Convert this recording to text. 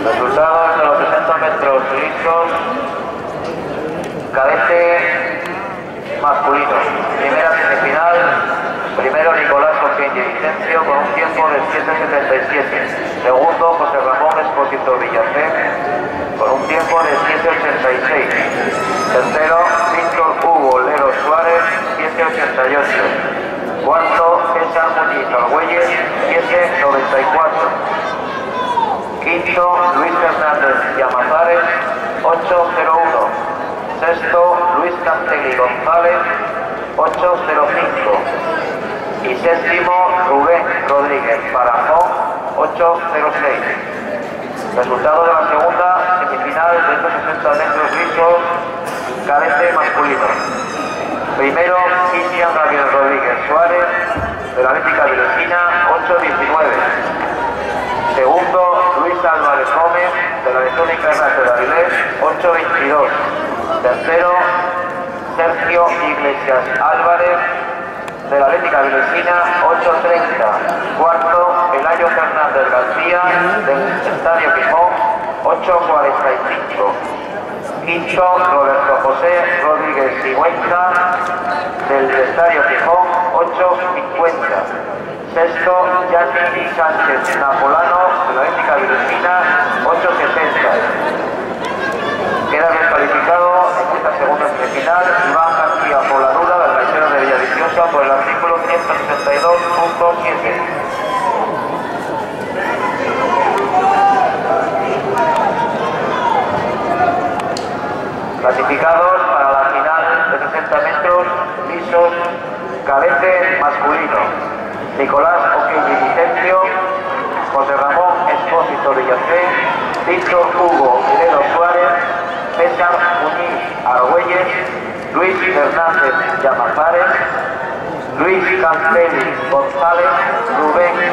Resultados de los 60 metros listos. Cadete masculino. Primera semifinal. Primero Nicolás Joaquín Vicencio con un tiempo de 7.77. Segundo José Ramón Espósito Villacé con un tiempo de 7.86. Tercero Víctor Hugo Lero Suárez 7.88. Cuarto César Muñiz Argüelles 7.94. Quinto, Luis Fernández Llamazares, 8.01. Sexto, Luis Cantelli González, 8.05. Y séptimo, Rubén Rodríguez Barajón, 8.06. Resultado de la segunda semifinal de estos 60 metros lisos, cadete masculino. Primero, Cristian Gabriel Rodríguez Suárez, de la Atlética Vilesina, 8.19. Segundo, Luis Álvarez Gómez, de la Electrónica Hernández de Avilés, 8.22. Tercero, Sergio Iglesias Álvarez, de la Atlética Vilesina, 8.30. Cuarto, Elayo Fernández García, del Estadio Gijón, 8.45. Quinto, Roberto José Rodríguez Sigüenza, del Estadio Gijón, 8.50. Sexto, Yasmin Sánchez Napolano, de la Atlética Vilesina, 8.60. Queda descalificado en esta segunda semifinal Iván García Poladura, del Raicero de Villaviciosa, por el artículo 162.7. Clasificados para la final de 60 metros lisos, cadete masculino. Nicolás Oquilli Vicencio, José Ramón Espósito Villacé, Víctor Hugo Lero Suárez, César Muñiz Argüelles, Luis Fernández Llamazares, Luis Cantelli González, Rubén